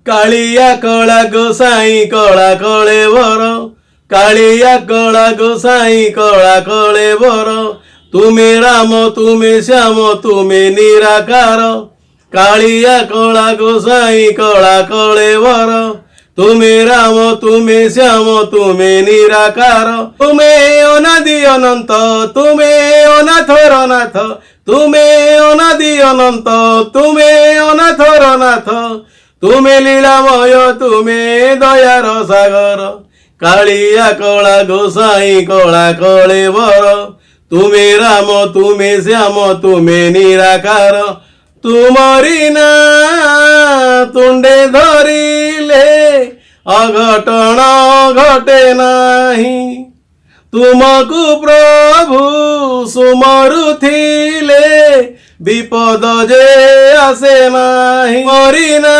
कालिया कला गोसाई कला कलेवर कालिया कला गोसाई कला कलेवर तुमे राम तुमे श्याम तुमे निराकार कालिया कला गोसाई कला कलेवर तुमे राम तुमे श्याम तुमे निराकार तुमे अनादि अनंत तुमे अनाथर नाथ तुमे अनादि अनंत तुमे अनाथर नाथ तुमे लीलामय तुमे दयार सागर कालिया कला गोसाई कला कलेवर तुमे राम तुमे श्याम तुमे निराकार तुमरी ना तुंडे धरिले अघटन घटे नाही तुमको प्रभु सुमरुथिले विपद जे आसे नाही मरीना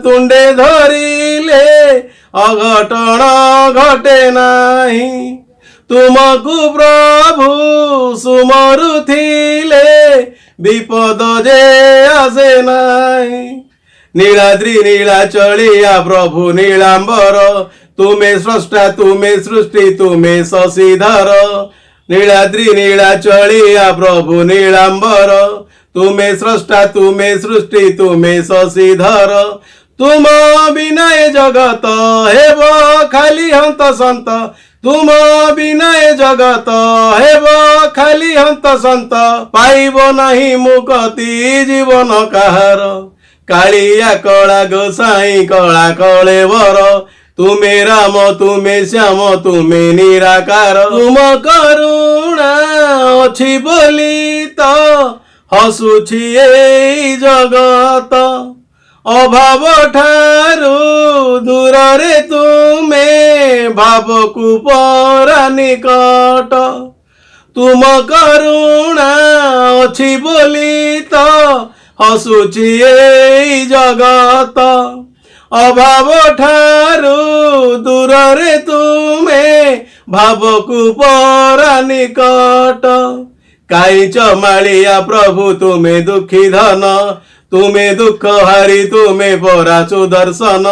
तुंडे धरिले अघटन घटे नाही तुमको प्रभु सुमरुथिले विपद जे आसे नाही नीलाद्रि नीलाचलिया प्रभु नीलांबर तुमे स्रष्टा तुमे सृष्टि तुमे शशिधर नीलाद्रि नीलाचलिया प्रभु नीलांबर तुमे स्रष्टा तुमे सृष्टि तुमे शशिधर तुम विनय जगत हेब खाली हंत संत तुम विनय जगत हेब खाली हंत संत पाइब नहीं मुक्ति जीवन काहार कालिया कला गोसाई कला कलेवर तुमे राम तुमे श्याम तुमे निराकार तुम करुणा अछि बोली तो हसुछि एई जगत अभाव ठारू दूर रे तुमे भावकु परा निकट तुम करुणा अछि बोली तो हसुछि एई जगत अभाव ठारू दूर रे तुमे भावकु परा निकट काई चमालिया प्रभु तुमे दुखी धन तुमे दुख हारी तुमे परा सुदर्शन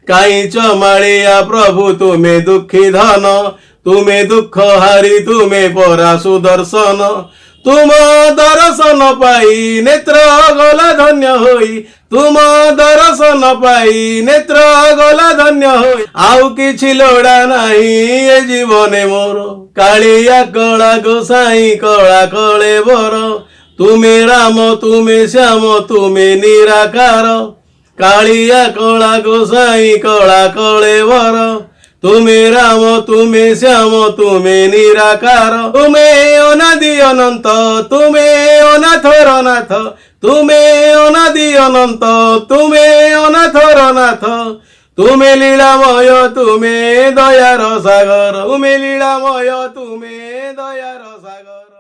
काई चमालिया प्रभु तुमे दुखी धन तुमे दुख हारी तुमे परा सुदर्शन तुम दर्शन पाई नेत्र गला धन्य होई तुम दर्शन पाई नेत्र गला धन्य होई आउ किछि लोड़ा नाही ए जीवने मोर कालिया कला गोसाई कला कलेवर तुमे राम तुमे श्याम तुमे निराकार कालिया कला गोसाई कला कलेवर तुमे राम तुमे श्याम तुमे निराकार तुमे अनादि अनंत तुमे अनाथर नाथ तुमे अनादि अनंत तुमे अनाथर नाथ तुमे लीलामय तुमे दयार सागर तुमे लीलामय तुमे दयार सागर।